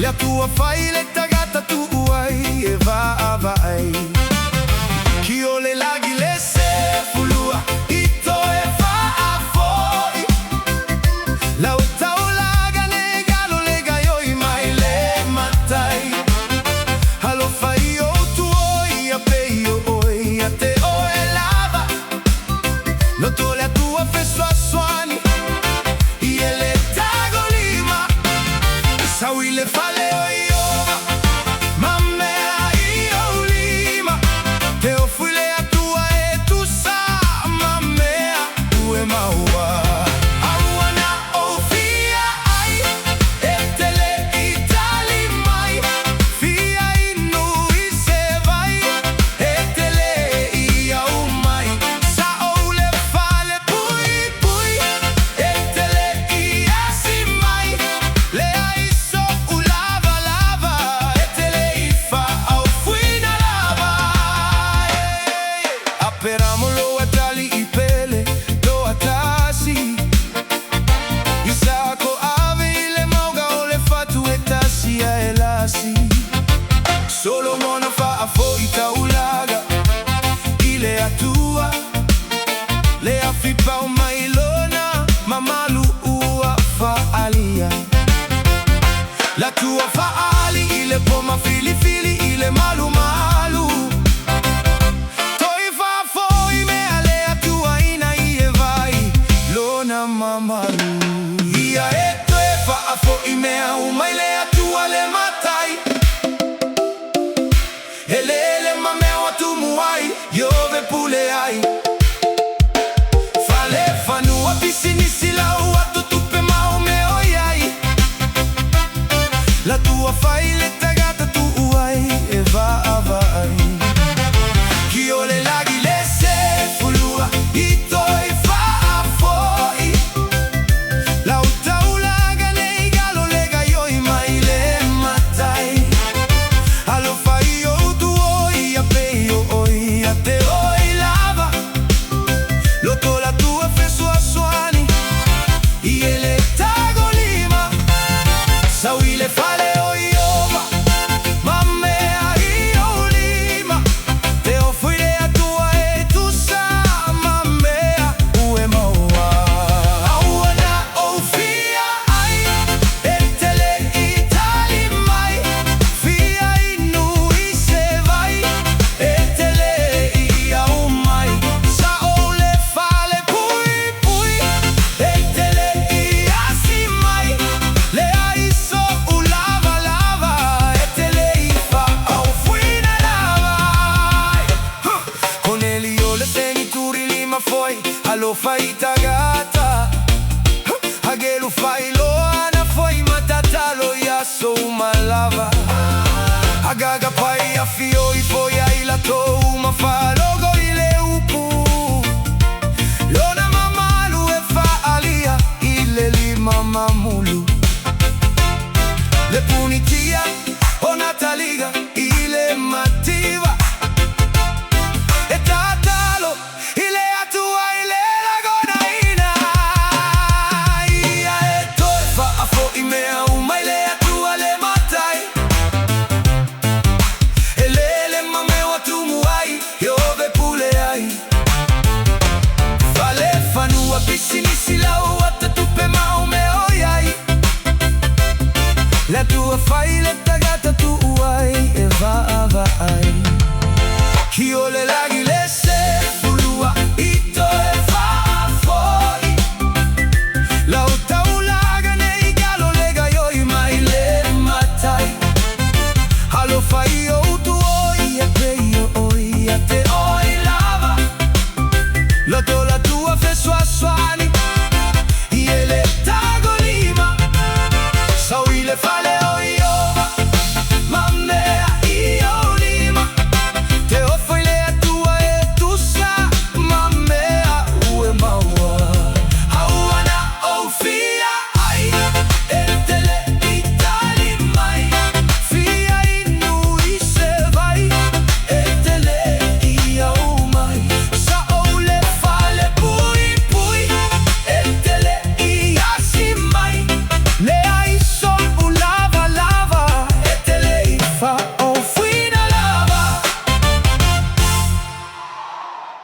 La tua fai le tagata tu uai e vai. Chi o le laghi le se fulua ito e va a foi. La uta o laga ne galo le gaioi mai le matai. Alo fai o tu oi a pe io oi a te o e lava. No to le tua fesso a suani e le tagolima. Saui le fale o iova mammea io lima. Te o fui le a tua e tu sa mammea ue maua. Auana o fia ai e te le itali mai. Fia inu i se vai e te le ia umai. Sa o le fale pui pui e te le ia si mai. Le ai so u lava lava e te le ifa au fui na lava. Aperamolo a tali i pele do atasi. I sako ave le mauga o le fatu e tasi e lasi. Solo mona fa a foita ulaga ile atua. Le afipa o mailona mamalu ua fa alia. La tua fa ali ile poma fili fili ile malu malu. Toi fa foi me ale a tua ina ie vai lona mamalu. Ia e toe fa a foi me a uma ile a tua le matai. Ele mameo a tu muai iove pule ai. Fale fanua pisini sila ua tu tupe mau me oiai. La tua fai le tagata tu uai e vai. Chi o le laghi le se fulua ito e va a foi. La uta ulaga nei galo le gaioi mai le matai. Alo fai o tu oi a pe io oi a te oi lava. Loto la tua fesso a suani e le tagolima. Saui le fale o iova mammea io lima. Te o fui le a tua e tu sa mammea ue maua. Auana o fia ai e te le itali mai. Fia inu i se vai e te le ia umai. Sa o le fale pui pui e te le ia si mai. Le ai so u lava lava e te le ifa au fui na lava. Con elio le segni turi lima foi alo fai tagata. Agelu fai lo ana foi matata lo yaso uma lava. Agaga pai a fio i foi ai la to uma fa logo ile upu. Lona mamalu e fa alia ile lima mamulu. Le punitia o nataliga ile mativa. E tatalo ile atua ile lagonaina. Ia e toe fa a fo i mea uma ile atua le matai. E le mameo a tu muai iove pule ai. Fale fanua pisini sila ua te tupe mau me oiai. La tua fai le tagata tu uai e vai. Chi o le laghi